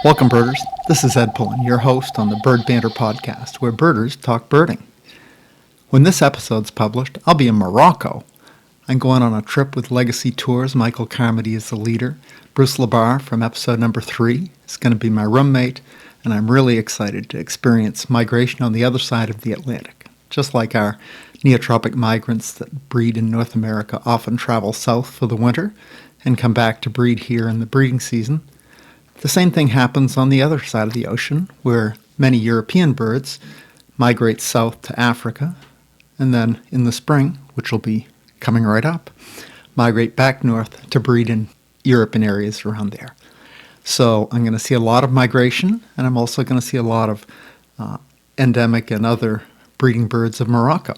Welcome, birders. This is Ed Pullen, your host on the Bird Banter Podcast, where birders talk birding. When this episode's published, I'll be in Morocco. I'm going on a trip with Legacy Tours. Michael Carmody is the leader. Bruce LeBar from episode number 3 is going to be my roommate, and I'm really excited to experience migration on the other side of the Atlantic. Just like our neotropic migrants that breed in North America often travel south for the winter and come back to breed here in the breeding season, the same thing happens on the other side of the ocean, where many European birds migrate south to Africa, and then in the spring, which will be coming right up, migrate back north to breed in Europe and areas around there. So I'm going to see a lot of migration, and I'm also going to see a lot of endemic and other breeding birds of Morocco.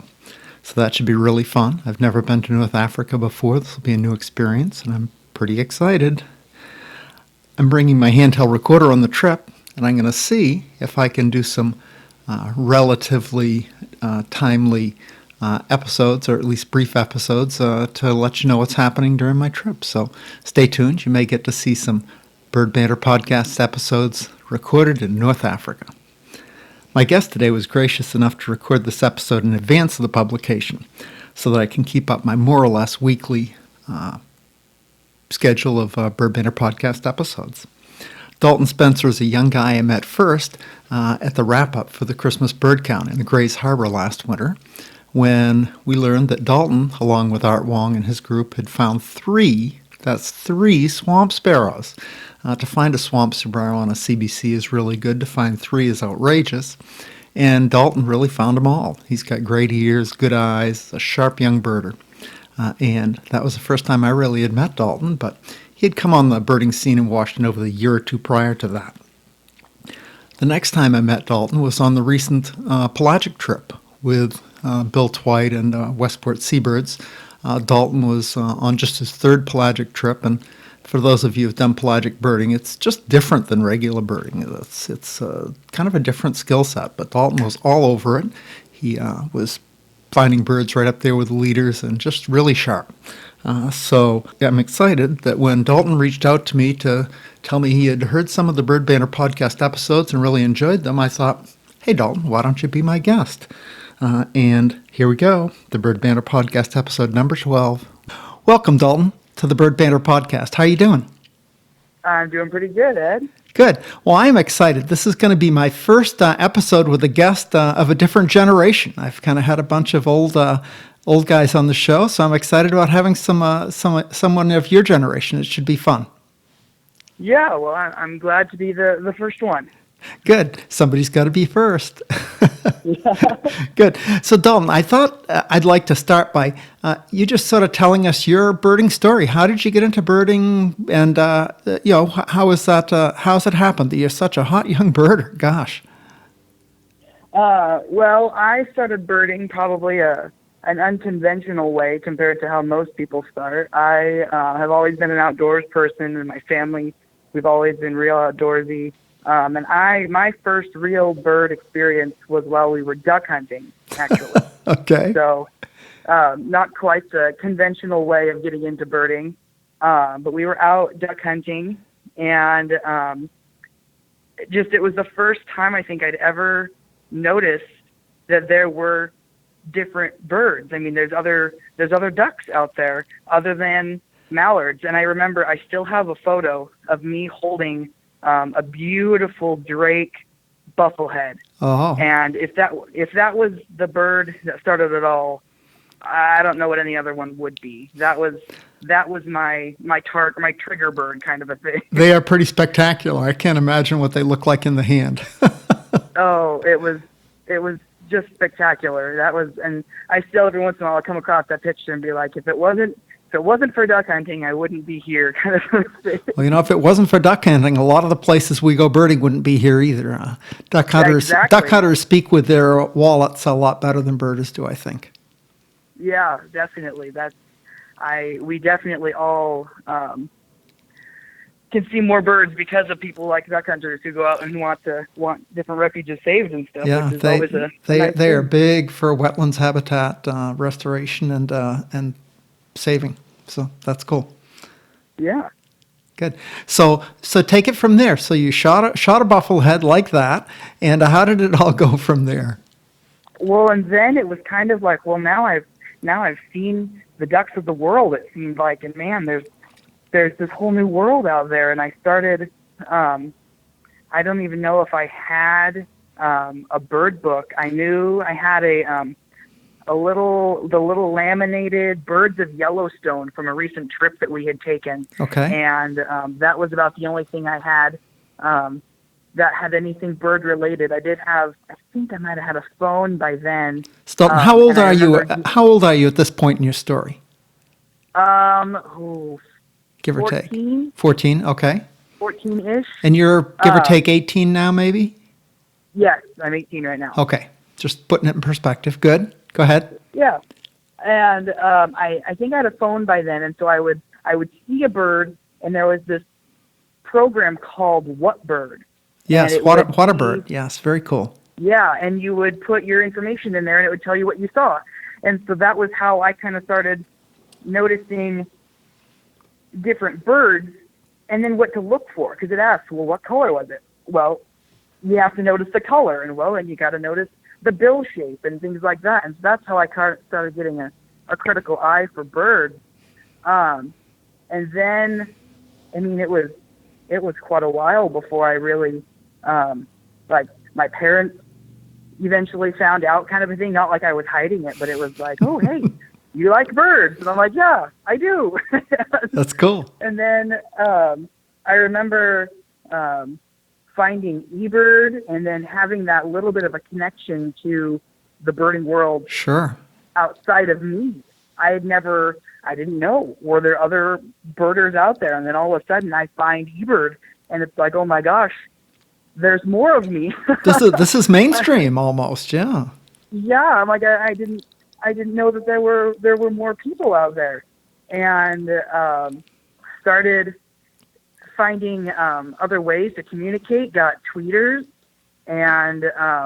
So that should be really fun. I've never been to North Africa before. This will be a new experience, and I'm pretty excited. I'm bringing my handheld recorder on the trip, and I'm going to see if I can do some relatively timely episodes, or at least brief episodes, to let you know what's happening during my trip. So stay tuned. You may get to see some Bird Banter Podcast episodes recorded in North Africa. My guest today was gracious enough to record this episode in advance of the publication so that I can keep up my more or less weekly schedule of Bird Banter Podcast episodes. Dalton Spencer is a young guy I met first at the wrap-up for the Christmas bird count in the Grays Harbor last winter, when we learned that Dalton, along with Art Wong and his group, had found three swamp sparrows. To find a swamp sparrow on a CBC is really good. To find 3 is outrageous. And Dalton really found them all. He's got great ears, good eyes, a sharp young birder. And that was the first time I really had met Dalton, but he had come on the birding scene in Washington over the year or two prior to that. The next time I met Dalton was on the recent pelagic trip with Bill Twite and Westport Seabirds. Dalton was on just his 3rd pelagic trip, and for those of you who've done pelagic birding, it's just different than regular birding. It's kind of a different skill set, but Dalton was all over it. He was finding birds right up there with the leaders and just really sharp. So I'm excited that when Dalton reached out to me to tell me he had heard some of the Bird Banter Podcast episodes and really enjoyed them, I thought, hey, Dalton, why don't you be my guest? And here we go, the Bird Banter Podcast episode number 12. Welcome, Dalton, to the Bird Banter Podcast. How you doing? I'm doing pretty good, Ed. Good. Well, I'm excited. This is going to be my first episode with a guest of a different generation. I've kind of had a bunch of old guys on the show, so I'm excited about having someone of your generation. It should be fun. Yeah, well, I'm glad to be the first one. Good. Somebody's got to be first. Good. So, Dalton, I thought I'd like to start by you just sort of telling us your birding story. How did you get into birding, and how is that? How's it happened that you're such a hot young birder? Gosh. Well, I started birding probably an unconventional way compared to how most people start. I have always been an outdoors person, and my family, we've always been real outdoorsy. And my first real bird experience was while we were duck hunting, actually. Okay. So, not quite the conventional way of getting into birding, but we were out duck hunting, and it was the first time I think I'd ever noticed that there were different birds. I mean, there's other ducks out there other than mallards, and I remember I still have a photo of me holding a beautiful drake bufflehead. Oh. And if that was the bird that started it all, I don't know what any other one would be. That was my trigger bird kind of a thing. They are pretty spectacular. I can't imagine what they look like in the hand. Oh, it was just spectacular. And I still every once in a while I'll come across that picture and be like, if it wasn't for duck hunting, I wouldn't be here, kind of thing. Well, if it wasn't for duck hunting, a lot of the places we go birding wouldn't be here either. Duck hunters speak with their wallets a lot better than birders do, I think. Yeah, definitely. We definitely all can see more birds because of people like duck hunters who go out and want different refuges saved and stuff. Yeah, which is always they are big for wetlands habitat restoration and saving. So that's cool. Yeah. Good. So take it from there. So you shot a buffalo head like that, and how did it all go from there? Well, and then it was kind of like, well, now I've seen the ducks of the world. It seemed like, and man, there's this whole new world out there. And I started. I don't even know if I had a bird book. I knew I had the little laminated Birds of Yellowstone from a recent trip that we had taken. Okay. And that was about the only thing I had that had anything bird related. I think I might have had a phone by then. Dalton, how old are you? How old are you at this point in your story? Give or 14? take. 14. Okay. 14-ish. And you're give or take 18 now, maybe? Yes, I'm 18 right now. Okay. Just putting it in perspective. Good. Go ahead. Yeah. And I think I had a phone by then, and so I would see a bird, and there was this program called What Bird. Yes, what a bird. Yes, very cool. Yeah, and you would put your information in there, and it would tell you what you saw. And so that was how I kind of started noticing different birds, and then what to look for, because it asks, well, what color was it? Well, you have to notice the color, and you got to notice the bill shape and things like that. And so that's how I started getting a critical eye for birds. And then, I mean, it was quite a while before I really, like, my parents eventually found out, kind of a thing. Not like I was hiding it, but it was like, oh, hey, you like birds? And I'm like, yeah, I do. That's cool. And then I remember finding eBird and then having that little bit of a connection to the birding world. Sure. Outside of me. I didn't know, were there other birders out there? And then all of a sudden I find eBird, and it's like, oh my gosh, there's more of me. This is mainstream almost, yeah. Yeah, I'm like, I didn't know that there were more people out there, and started finding other ways to communicate. Got tweeters, and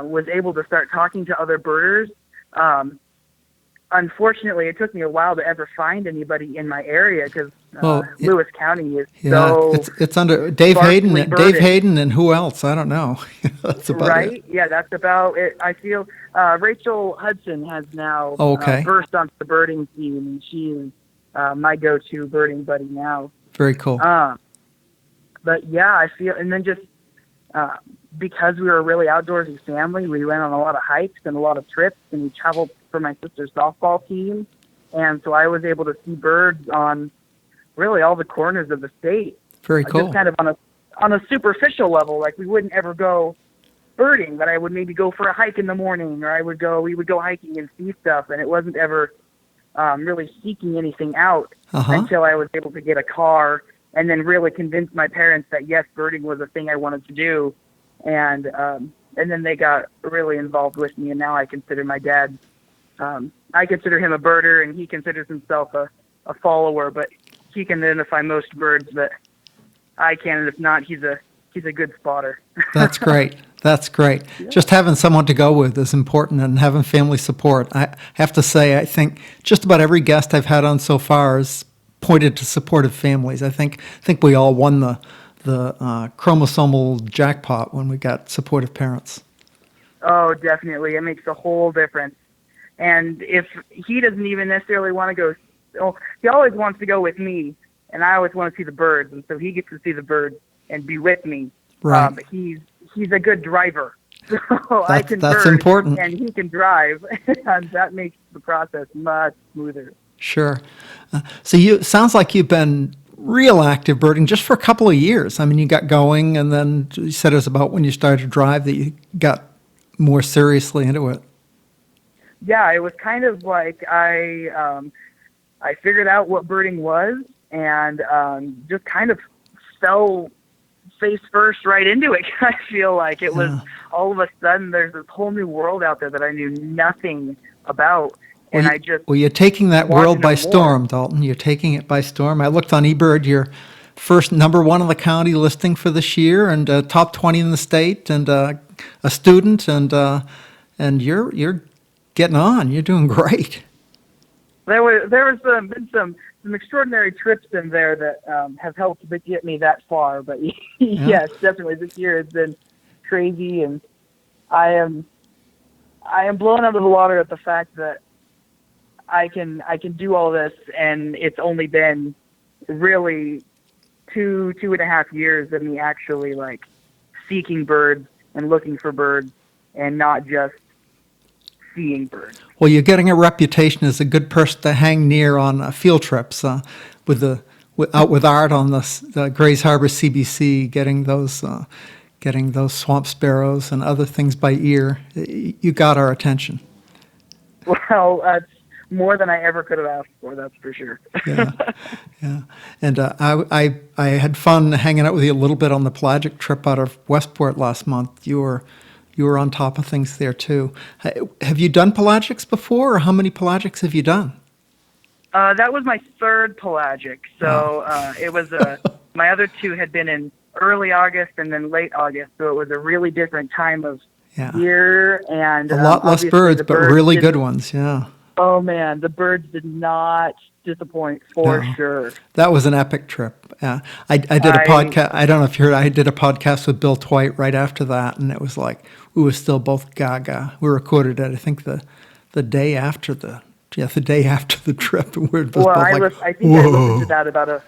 was able to start talking to other birders. Unfortunately, it took me a while to ever find anybody in my area because Lewis County is it's under Dave Hayden. birded. Dave Hayden and who else? I don't know. That's about right? it. Yeah, that's about it. I feel Rachel Hudson has now burst onto the birding scene, and she is my go-to birding buddy now. Very cool. But yeah, I feel, and then just because we were a really outdoorsy family, we went on a lot of hikes and a lot of trips, and we traveled for my sister's softball team. And so I was able to see birds on really all the corners of the state. Very cool. Just kind of on a superficial level. Like, we wouldn't ever go birding, but I would maybe go for a hike in the morning, or we would go hiking and see stuff. And it wasn't ever really seeking anything out until I was able to get a car and then really convince my parents that yes, birding was a thing I wanted to do. And then they got really involved with me, and now I consider my dad, I consider him a birder, and he considers himself a follower, but he can identify most birds that I can, and if not, he's a good spotter. That's great. That's great. Yeah. Just having someone to go with is important, and having family support. I have to say, I think just about every guest I've had on so far has pointed to supportive families. I think we all won the chromosomal jackpot when we got supportive parents. Oh, definitely. It makes a whole difference. And if he doesn't even necessarily want to go, he always wants to go with me, and I always want to see the birds, and so he gets to see the birds and be with me. Right. But he's a good driver. So I can that's bird, important. And he can drive, and that makes the process much smoother. Sure. So sounds like you've been real active birding just for a couple of years. I mean, you got going, and then you said it was about when you started to drive that you got more seriously into it. Yeah, it was kind of like I figured out what birding was, and just kind of fell face first right into it. I feel like it was all of a sudden there's this whole new world out there that I knew nothing about. And you're taking that world by storm, Dalton. You're taking it by storm. I looked on eBird, your first #1 in the county listing for this year, and top 20 in the state, and a student, and you're getting on. You're doing great. there was been some extraordinary trips in there that have helped to get me that far. But yes, definitely this year has been crazy, and I am blown out of the water at the fact that I can do all this, and it's only been really 2.5 years of me actually like seeking birds and looking for birds, and not just seeing birds. Well, you're getting a reputation as a good person to hang near on field trips out with Art on the Grays Harbor CBC, getting those swamp sparrows and other things by ear. You got our attention. Well, that's more than I ever could have asked for, that's for sure. Yeah. And I had fun hanging out with you a little bit on the pelagic trip out of Westport last month. You were on top of things there too. Have you done pelagics before, or how many pelagics have you done? That was my third pelagic. So it was my other two had been in early August and then late August. So it was a really different time of year, and a lot less birds, but really good ones. Yeah. Oh man, the birds did not disappoint for sure. That was an epic trip. Yeah, I did a podcast. I don't know if you heard. I did a podcast with Bill Twite right after that, and it was like we were still both gaga. We recorded it, I think the day after the trip. And we were both I like, think I listened to that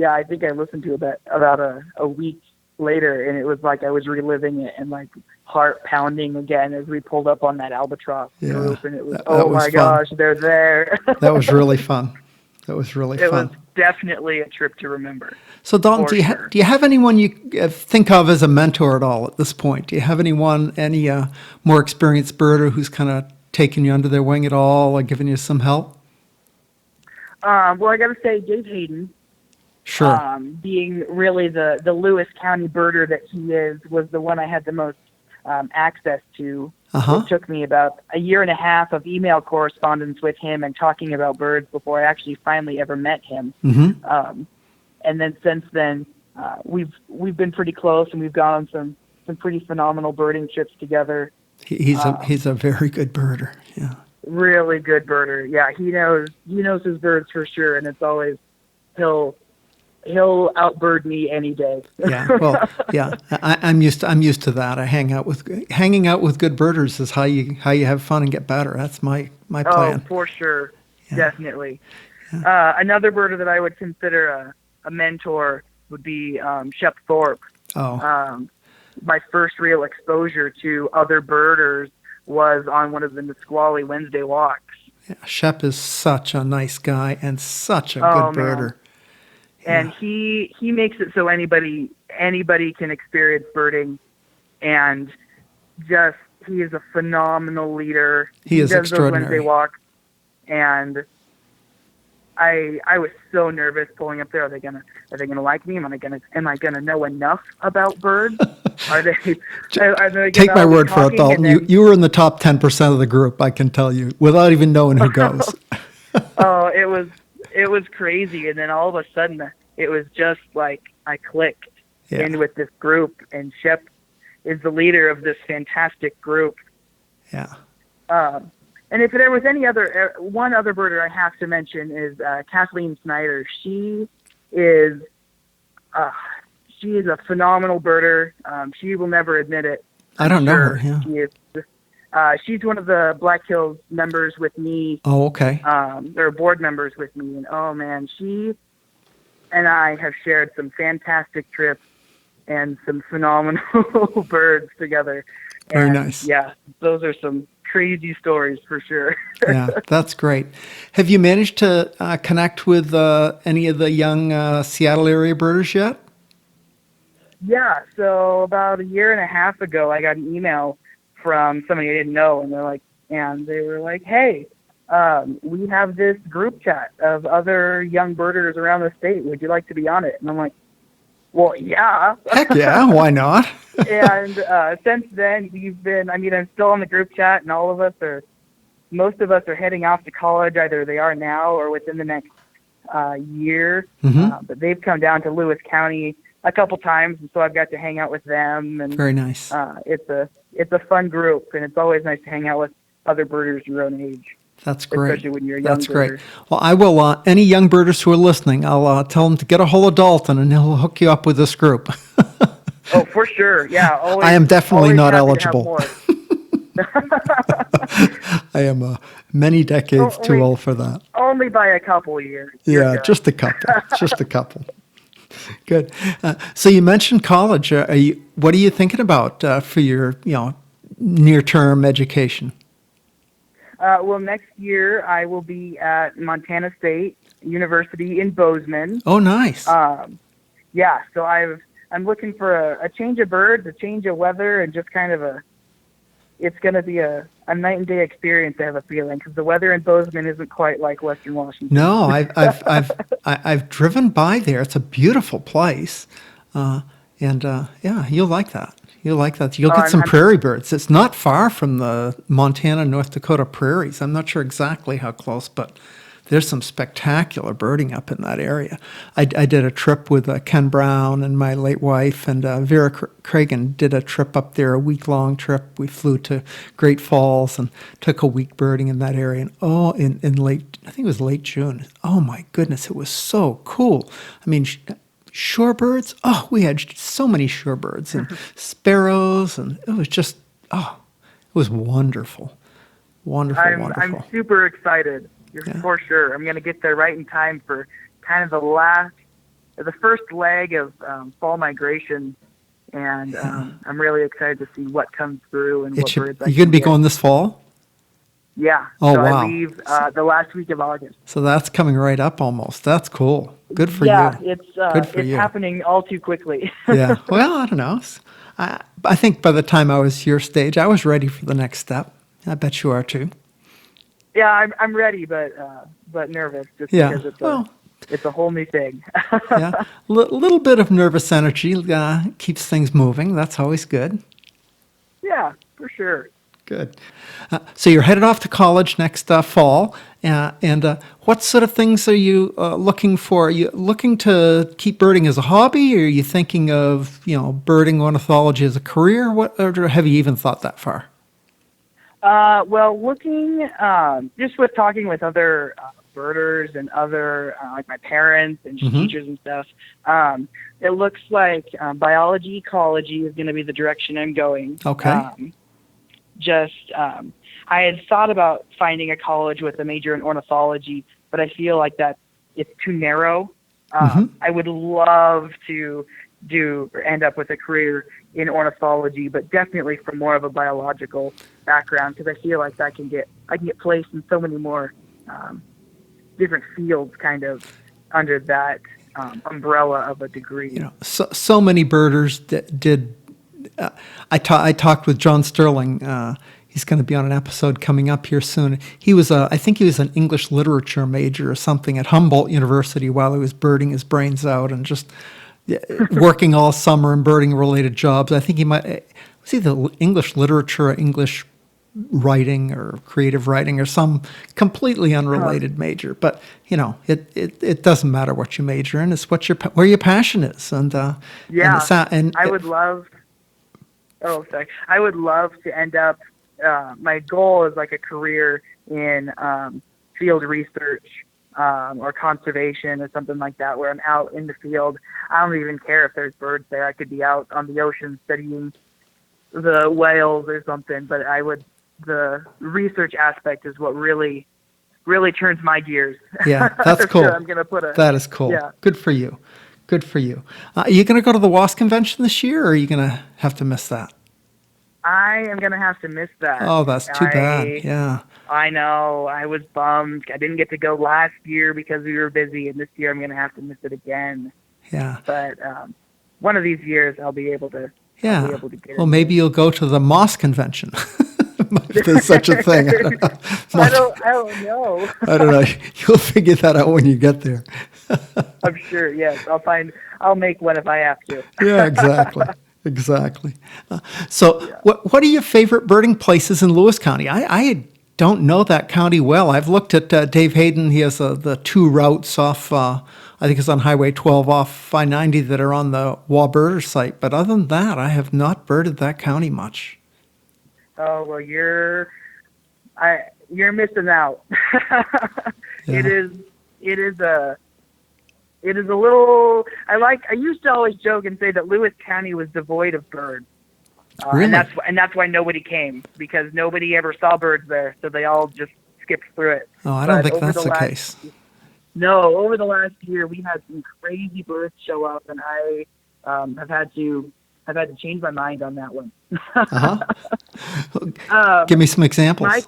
I think I listened to it about a week later, and it was like I was reliving it and like heart pounding again as we pulled up on that albatross group, and it was my gosh, they're there. That was really fun. It was definitely a trip to remember. So Dalton, do you have anyone you think of as a mentor at all at this point? Do you have any more experienced birder who's kind of taken you under their wing at all, or given you some help? Well, I got to say, Dave Hayden. Sure. Being really the Lewis County birder that he is, was the one I had the most access to. It took me about 1.5 years of email correspondence with him and talking about birds before I actually finally ever met him. Mm-hmm. And then since then, we've been pretty close, and we've gone on some pretty phenomenal birding trips together. He's a very good birder. Yeah. Really good birder. Yeah, he knows his birds for sure, and it's always he'll outbird me any day. I'm used to that. Hanging out with good birders is how you have fun and get better. That's my plan. Oh, for sure, definitely. Yeah. Another birder that I would consider a mentor would be Shep Thorpe. My first real exposure to other birders was on one of the Nisqually Wednesday walks. Yeah, Shep is such a nice guy and such a good birder. And he makes it so anybody can experience birding, and just he is a phenomenal leader. He is does extraordinary. Those Wednesday walks, and I was so nervous pulling up there. Are they gonna like me? Am I gonna know enough about birds? Are they Take my word for it, Dalton. You were in the top 10% of the group, I can tell you, without even knowing who goes. Oh, it was crazy, and then all of a sudden it was just like I clicked in with this group, and Shep is the leader of this fantastic group. Yeah. And if there was one other birder I have to mention is Kathleen Snyder. She is a phenomenal birder. She will never admit it. I don't know her. Yeah. She is. She's one of the Black Hills members with me. Oh, okay. They're board members with me, and oh man, she and I have shared some fantastic trips and some phenomenal birds together. Very nice. Yeah, those are some crazy stories for sure. Yeah, that's great. Have you managed to connect with any of the young Seattle area birders yet? Yeah, so about 1.5 years ago, I got an email from somebody I didn't know, and they were like, hey, we have this group chat of other young birders around the state. Would you like to be on it? And I'm like, well, yeah. Heck yeah, why not? And since then, I'm still on the group chat, and most of us are heading off to college. Either they are now or within the next year. Mm-hmm. But they've come down to Lewis County a couple times, and so I've got to hang out with them. And very nice. It's a fun group, and it's always nice to hang out with other birders your own age. That's great. especially when you're a young That's great. birder. Well, I will, any young birders who are listening, I'll tell them to get a hold of Dalton and he'll hook you up with this group. Oh, for sure. Yeah, always. I am definitely always not happy to have eligible. more. I am many decades too Only- old for that. Only by a couple years. You're Yeah, good. just a couple. Just a couple. Good. So you mentioned college. What are you thinking about for your, near-term education? Well, next year I will be at Montana State University in Bozeman. Oh, nice. Yeah, so I'm looking for a change of birds, a change of weather, and just kind of it's going to be a night and day experience, I have a feeling, because the weather in Bozeman isn't quite like Western Washington. No, I've driven by there. It's a beautiful place, and yeah, you'll like that. You'll like that. You'll get some prairie birds. It's not far from the Montana, North Dakota prairies. I'm not sure exactly how close, but there's some spectacular birding up in that area. I did a trip with Ken Brown and my late wife, and Vera Cragen did a trip up there, a week-long trip. We flew to Great Falls and took a week birding in that area. And in late, I think it was late June. Oh my goodness, it was so cool. I mean, shorebirds. Oh, we had so many shorebirds and sparrows, and it was just, it was wonderful. Wonderful. I'm super excited. For sure. I'm going to get there right in time for kind of the first leg of fall migration, and I'm really excited to see what comes through and what birds I can You're going to be get. going this fall? Yeah. Oh, so wow. I leave the last week of August. So that's coming right up almost. That's cool. Good for yeah, you. it's happening all too quickly. Yeah. Well, I don't know. I think by the time I was your stage, I was ready for the next step. I bet you are too. Yeah, I'm ready, but nervous just because it's a whole new thing. Yeah, little bit of nervous energy keeps things moving. That's always good. Yeah, for sure. Good. So you're headed off to college next fall, and what sort of things are you looking for? Are you looking to keep birding as a hobby, or are you thinking of birding ornithology as a career? Or have you even thought that far? Well, looking, just with talking with other birders and other, like my parents and teachers and stuff, it looks like biology, ecology is going to be the direction I'm going. Okay. I had thought about finding a college with a major in ornithology, but I feel like that it's too narrow. I would love to end up with a career in ornithology, but definitely from more of a biological background, because I feel like I can get placed in so many more different fields kind of under that umbrella of a degree. So many birders did. I talked with John Sterling. He's going to be on an episode coming up here soon. He was I think he was an English literature major or something at Humboldt University while he was birding his brains out and just working all summer in birding related jobs. I think he was either English literature or English writing or creative writing or some completely unrelated major. But it doesn't matter what you major in. It's where your passion is. And I would love. Oh, sorry. I would love to end up. My goal is like a career in field research or conservation or something like that, where I'm out in the field. I don't even care if there's birds there. I could be out on the ocean studying the whales or something. But the research aspect is what really turns my gears. Yeah, that's cool. Sure, I'm gonna that is cool. Yeah. Good for you. Good for you. Are you going to go to the WASP convention this year, or are you going to have to miss that? I am going to have to miss that. Oh, that's too bad. Yeah. I know. I was bummed. I didn't get to go last year because we were busy, and this year I'm going to have to miss it again. Yeah. But one of these years I'll be able to. Yeah. I'll be able to get maybe you'll go to the Moss convention. If there's such a thing. I don't know. I don't know. You'll figure that out when you get there. I'm sure. Yes, I'll make one if I have to. Yeah, exactly. What are your favorite birding places in Lewis County? I don't know that county well. I've looked at Dave Hayden. He has the two routes off. I think it's on Highway 12 off I-90 that are on the Warbirder site. But other than that, I have not birded that county much. Oh well, you're missing out. Yeah. It is a little. I used to always joke and say that Lewis County was devoid of birds, Really? and that's why nobody came, because nobody ever saw birds there, so they all just skipped through it. Oh, I don't But think that's the case. No, over the last year, we had some crazy birds show up, and I have had to change my mind on that one. Give me some examples.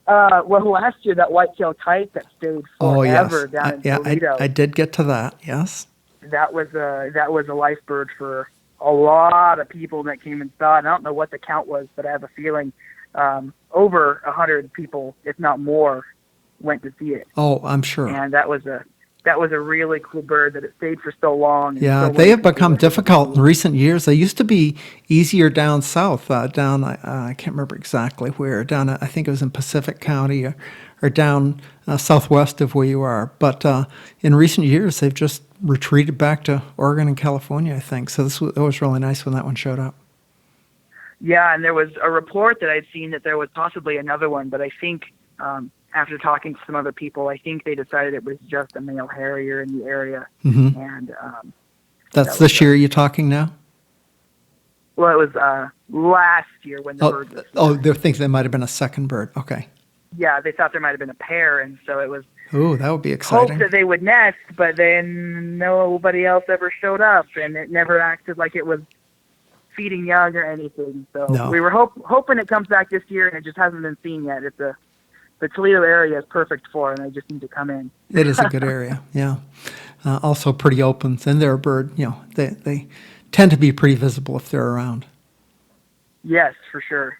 Well, last year that white-tailed kite that stayed Oh, yes. forever down in Yeah, Toledo. I did get to that. Yes. That was a life bird for a lot of people that came and saw it. I don't know what the count was, but I have a feeling over 100 people, if not more, went to see it. Oh, I'm sure. And that was a really cool bird that it stayed for so long. And Yeah, so they many have people become went to difficult see in it. recent years. They used to be easier down south, I can't remember exactly where, I think it was in Pacific County or down southwest of where you are. But in recent years, they've just retreated back to Oregon and California, I think. So it was really nice when that one showed up. Yeah, and there was a report that I'd seen that there was possibly another one, but I think after talking to some other people, I think they decided it was just a male harrier in the area. Mm-hmm. And That's this year you're talking now? well, it was last year when the bird was They think there might have been a second bird. Okay. Yeah, they thought there might have been a pair, and so it was Oh, that would be hoped exciting. that they would nest, but then nobody else ever showed up, and it never acted like it was feeding young or anything. So No. we were hoping it comes back this year, and it just hasn't been seen yet. The Toledo area is perfect for it, and I just need to come in. It is a good area, yeah. Also pretty open, and they're a bird, they tend to be pretty visible if they're around. Yes, for sure.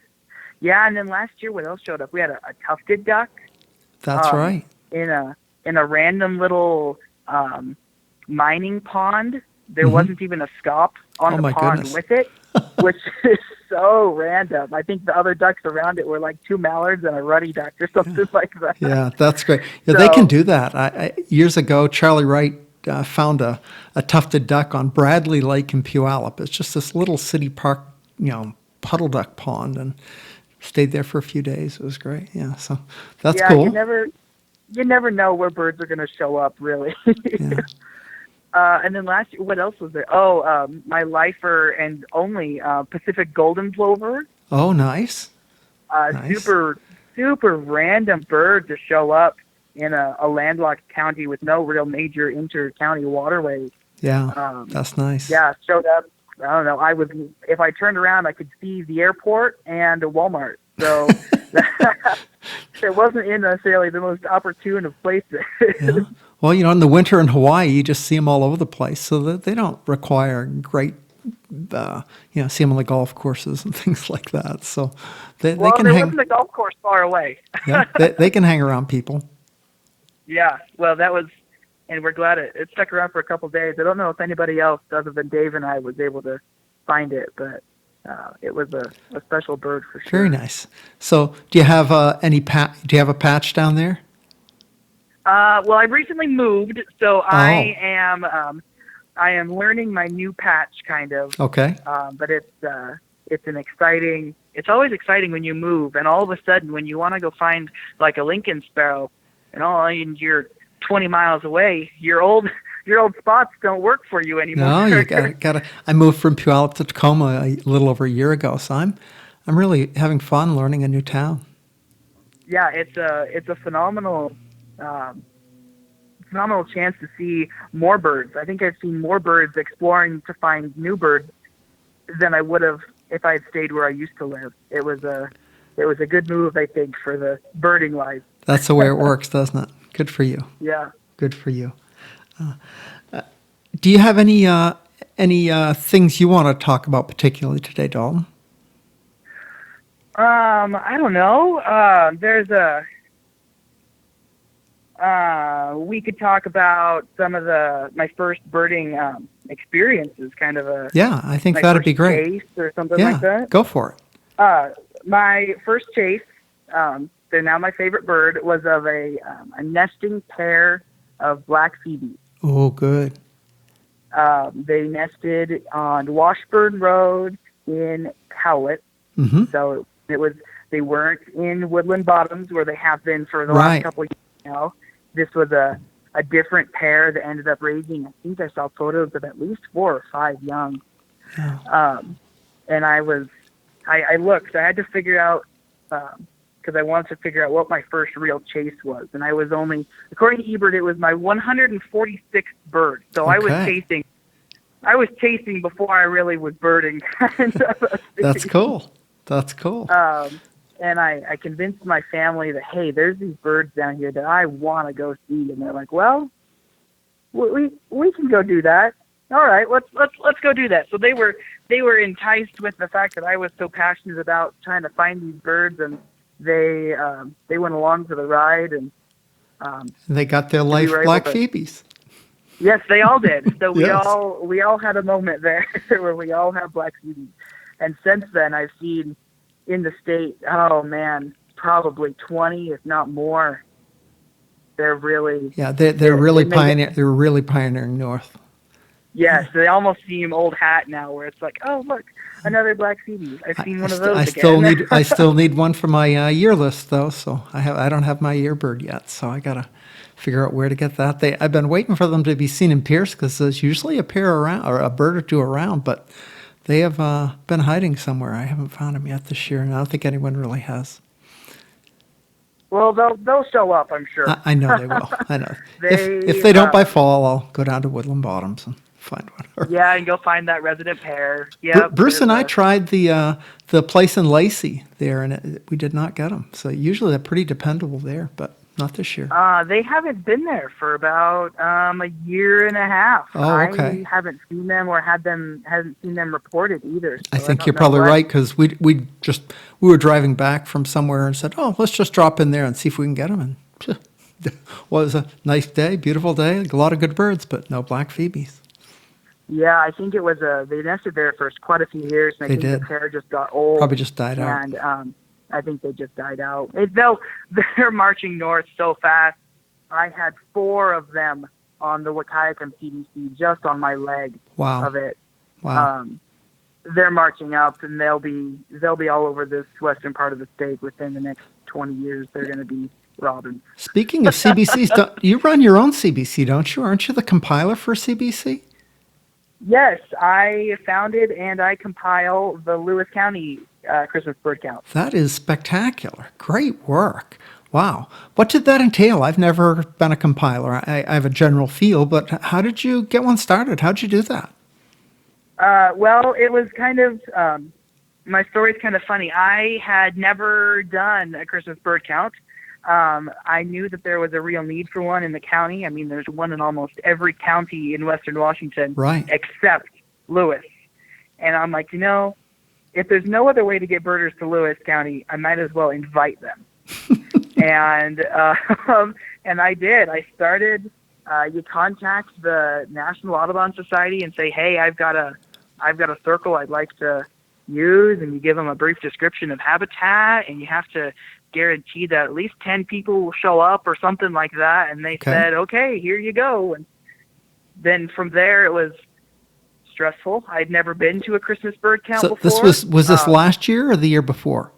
Yeah, and then last year, what else showed up? We had a tufted duck. That's right. In a random little mining pond. There Mm-hmm. wasn't even a scaup on the my pond goodness. with it, which is so random. I think the other ducks around it were like two mallards and a ruddy duck or something like that. Yeah, that's great. Yeah, they So- can do that. Years ago, Charlie Wright found a tufted duck on Bradley Lake in Puyallup. It's just this little city park, puddle duck pond, and stayed there for a few days. It was great. Yeah, so that's yeah, cool. you never know where birds are going to show up, really. Yeah. And then last year, what else was there? Oh, my lifer and only Pacific golden plover. Oh, nice. Nice. Super random bird to show up in a landlocked county with no real major inter-county waterways. Yeah, that's nice. Yeah, showed up. I don't know. If I turned around, I could see the airport and a Walmart. So it wasn't in necessarily the most opportune of places. Yeah. Well, in the winter in Hawaii, you just see them all over the place, so that they don't require great, see them on the golf courses and things like that. So they can there hang. wasn't a golf course far away. Yeah, they can hang around people. Yeah, well, that was, and we're glad it stuck around for a couple of days. I don't know if anybody else, other than Dave and I, was able to find it, but it was a special bird for sure. Very nice. So, do you have do you have a patch down there? Well, I recently moved, so I am learning my new patch, kind of. Okay. But it's always exciting when you move, and all of a sudden, when you want to go find like a Lincoln sparrow, and you're 20 miles away, your old spots don't work for you anymore. No, you gotta. I moved from Puyallup to Tacoma a little over a year ago, so I'm really having fun learning a new town. Yeah, it's a phenomenal chance to see more birds. I think I've seen more birds exploring to find new birds than I would have if I had stayed where I used to live. It was a good move, I think, for the birding life. That's the way it works, doesn't it? Good for you. Yeah. Good for you. Do you have any things you want to talk about particularly today, Dalton? I don't know. We could talk about some of my first birding experiences, kind of I think my that'd first be great. chase or something like that. Go for it. My first chase, they're now my favorite bird, was of a nesting pair of black phoebes. Oh, good. They nested on Washburn Road in Howlett. Mm-hmm. So it was They weren't in woodland bottoms where they have been for the last couple of years now. This was a different pair that ended up raising, I think I saw photos of at least 4 or 5 young. Yeah. And I looked, I had to figure out, because I wanted to figure out what my first real chase was. And I was only, according to Ebert, it was my 146th bird. So I was chasing before I really was birding. That's cool. That's cool. And I convinced my family that, hey, there's these birds down here that I want to go see. And they're like, well, we can go do that. All right, let's go do that. So they were enticed with the fact that I was so passionate about trying to find these birds, and they went along for the ride, and they got their life black phoebes. Yes, they all did. So Yes. we all had a moment there where we all have black phoebes. And since then, I've seen in the state, oh man, probably 20, if not more. They're really they're really pioneering north. Yes, they almost seem old hat now, where it's like, oh look, another black phoebe. I've seen one of those again. I still need one for my year list though, so I don't have my yearbird yet, so I gotta figure out where to get that. I've been waiting for them to be seen in Pierce because there's usually a pair around or a bird or two around, but they have been hiding somewhere. I haven't found them yet this year, and I don't think anyone really has. Well, they'll show up, I'm sure. I know they will. I know. If they don't by fall, I'll go down to Woodland Bottoms and find one. Yeah, and you'll find that resident pair. Yeah. Bruce and I tried the place in Lacey there, and we did not get them. So usually they're pretty dependable there, but not this year. They haven't been there for about a year and a half. Oh, okay. I haven't seen them or hasn't seen them reported either. So I think you're probably right, because we were driving back from somewhere and said, oh, let's just drop in there and see if we can get them. And well, it was a nice day, beautiful day, a lot of good birds, but no black phoebes. Yeah, I think it was they nested there for quite a few years, and I think the pair just got old. Probably just died out. And I think they just died out. They're marching north so fast. I had 4 of them on the Wahkiakum CDC just on my leg of it. Wow. They're marching up, and they'll be all over this western part of the state within the next 20 years. They're going to be robins. Speaking of CBCs, you run your own CBC, don't you? Aren't you the compiler for CBC? Yes, I founded and I compile the Lewis County Christmas bird count. That is spectacular. Great work. Wow. What did that entail? I've never been a compiler. I have a general feel, but how did you get one started? How did you do that? Well, it was kind of, my story's kind of funny. I had never done a Christmas bird count. I knew that there was a real need for one in the county. I mean, there's one in almost every county in Western Washington, except Lewis. And I'm like, if there's no other way to get birders to Lewis County, I might as well invite them. and I did. I started. You contact the National Audubon Society and say, hey, I've got a circle I'd like to use, and you give them a brief description of habitat, and you have to guarantee that at least 10 people will show up or something like that. And they said, okay, here you go. And then from there it was stressful. I'd never been to a Christmas bird count before. This was this last year or the year before?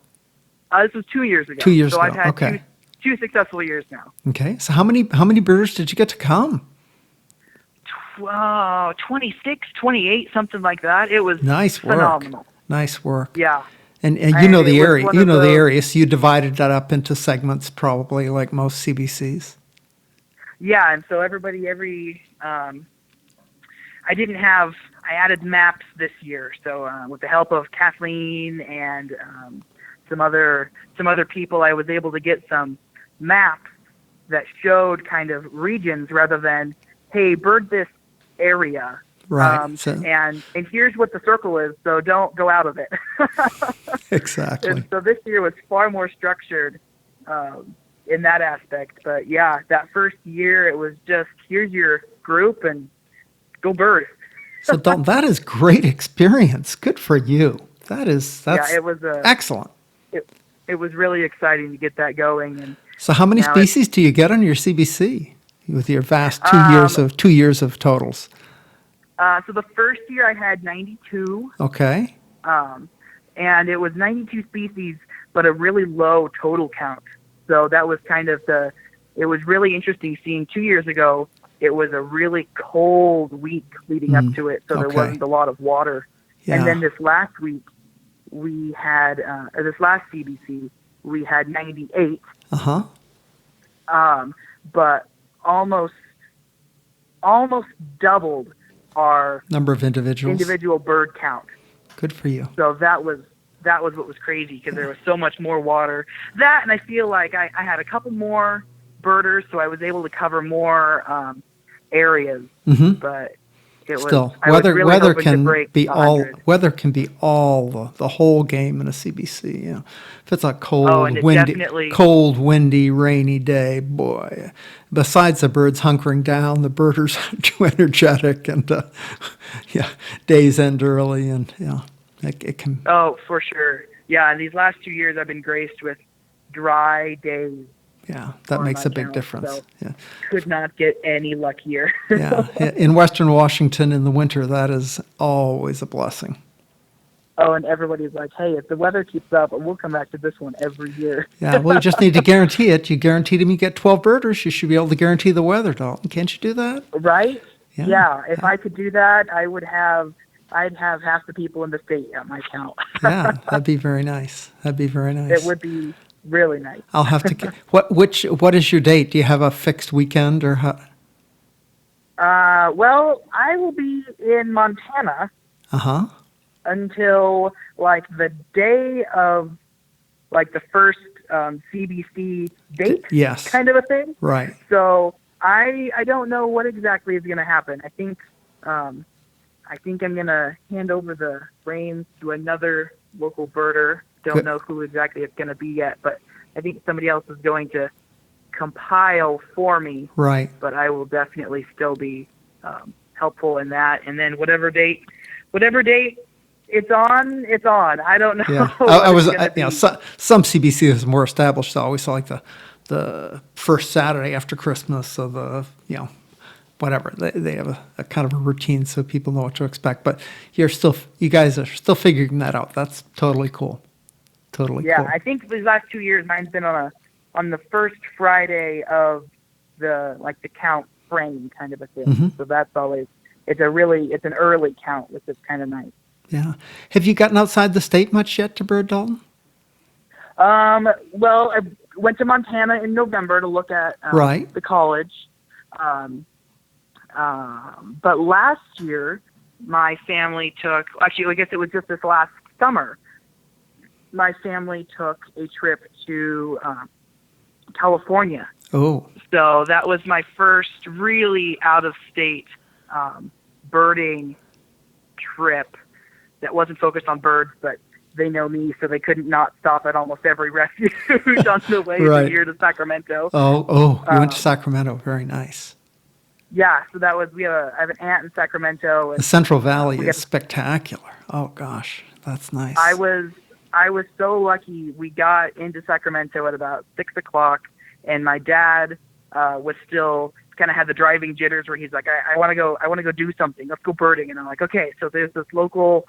This was 2 years ago. 2 years ago. I've had two successful years now. Okay. So how many birders did you get to come? 26, 28, something like that. It was phenomenal. Work. Nice work. Yeah. And you know the area. You know the area, so you divided that up into segments, probably like most CBCs. Yeah, and so I added maps this year. So with the help of Kathleen and some other people, I was able to get some maps that showed kind of regions rather than, hey, bird this area. Right. And here's what the circle is, so don't go out of it. Exactly. And so this year was far more structured in that aspect. But yeah, that first year it was just, here's your group and go bird. So Dalton, that is great experience. Good for you. That's it was excellent. It was really exciting to get that going. And so how many species do you get on your CBC with your vast 2 years of totals? So the first year I had 92. Okay. And it was 92 species, but a really low total count. So that was kind of it was really interesting seeing 2 years ago, it was a really cold week leading up to it, so there wasn't a lot of water. Yeah. And then this last week, we had, this last CBC, we had 98. But almost doubled our number of individual bird count. Good for you. So that was what was crazy, because there was so much more water. That, and I feel like I had a couple more birders, so I was able to cover more areas. But it still, was, weather can be all the whole game in a CBC. You know, if it's a cold, windy, rainy day, boy. Besides the birds hunkering down, the birders are too energetic, and days end early, and it can. Oh, for sure. Yeah, and these last 2 years, I've been graced with dry days. Yeah, that makes a big difference. So yeah, could not get any luckier. Yeah, in Western Washington in the winter, that is always a blessing. Oh, and everybody's like, hey, if the weather keeps up, we'll come back to this one every year. Yeah, well, you just need to guarantee it. You guarantee them you get 12 birders, you should be able to guarantee the weather, Dalton. Can't you do that? Right? Yeah, if I could do that, I'd have half the people in the state at my count. Yeah, that'd be very nice. It would be really nice. I'll have to. What is your date? Do you have a fixed weekend or how? Well, I will be in Montana. Until like the day of like the first CBC date. Yes. Kind of a thing. Right. So I don't know what exactly is going to happen. I think I'm going to hand over the reins to another local birder. Don't know who exactly it's going to be yet, but I think somebody else is going to compile for me. Right. But I will definitely still be helpful in that. And then whatever date it's on. I don't know. Yeah. Some CBC is more established. I always saw like the first Saturday after Christmas, so whatever. They have a kind of a routine so people know what to expect. But you guys are still figuring that out. That's totally cool. Cool. I think these last 2 years, mine's been on the first Friday of the count frame kind of a thing. So that's always it's an early count, which is kind of nice. Yeah. Have you gotten outside the state much yet to bird, Dalton? Well, I went to Montana in November to look at the college. But last year, my family actually, I guess it was just this last summer, my family took a trip to California. Oh. So that was my first really out-of-state birding trip that wasn't focused on birds, but they know me, so they couldn't not stop at almost every refuge on the way here to Sacramento. Oh, you went to Sacramento. Very nice. Yeah, so that was, I have an aunt in Sacramento. And the Central Valley is spectacular. Oh, gosh, that's nice. I was so lucky. We got into Sacramento at about 6 o'clock, and my dad was still kind of had the driving jitters where he's like, I want to go do something. Let's go birding. And I'm like, okay, so there's this local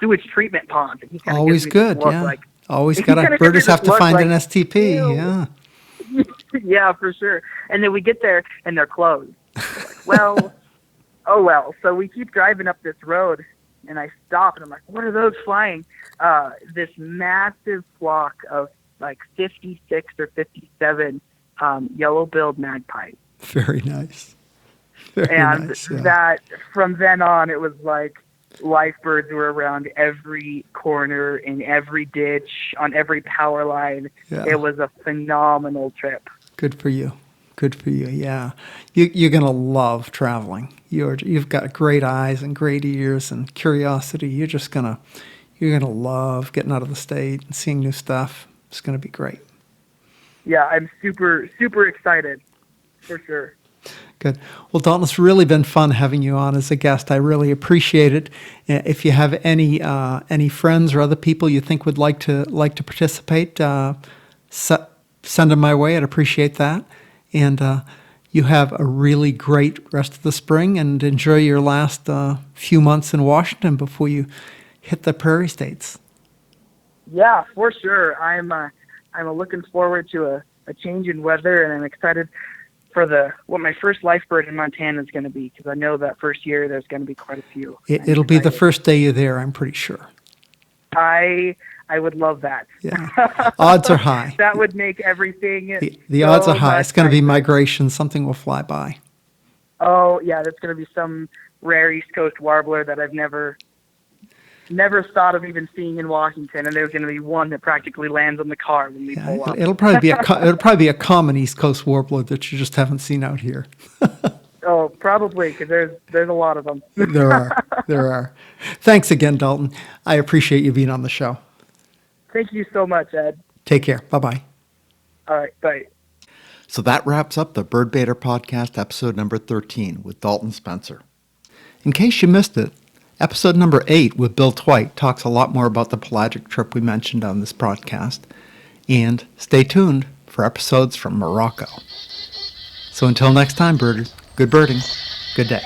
sewage treatment pond. And he kind of always good, yeah. Like, always got birders have to find an STP, yeah. Yeah, for sure. And then we get there and they're closed. Like, well, oh well. So we keep driving up this road, and I stop, and I'm like, what are those flying? This massive flock of like 56 or 57 yellow-billed magpies. Very nice. And that from then on, it was like life birds were around every corner, in every ditch, on every power line. Yeah. It was a phenomenal trip. Good for you. Yeah, you're gonna love traveling. You've got great eyes and great ears and curiosity. You're gonna love getting out of the state and seeing new stuff. It's gonna be great. Yeah, I'm super excited, for sure. Good. Well, Dalton, it's really been fun having you on as a guest. I really appreciate it. If you have any friends or other people you think would like to participate, send them my way. I'd appreciate that. And you have a really great rest of the spring, and enjoy your last few months in Washington before you hit the prairie states. Yeah, for sure. I'm looking forward to a change in weather, and I'm excited for what my first life bird in Montana is going to be, because I know that first year there's going to be quite a few. It'll be the first day you're there, I'm pretty sure. I would love that. Yeah. Odds are high. That would make everything. The so odds are high. much It's going to be nicer. migration. Something will fly by. Oh yeah, that's going to be some rare East Coast warbler that I've never thought of even seeing in Washington, and there's going to be one that practically lands on the car when we pull up. It'll probably be a common East Coast warbler that you just haven't seen out here. Oh, probably, because there's a lot of them. There are. Thanks again, Dalton. I appreciate you being on the show. Thank you so much, Ed. Take care. Bye-bye. All right, bye. So that wraps up the Bird Banter Podcast episode number 13 with Dalton Spencer. In case you missed it, episode number 8 with Bill Twite talks a lot more about the pelagic trip we mentioned on this podcast. And stay tuned for episodes from Morocco. So until next time, birders, good birding, good day.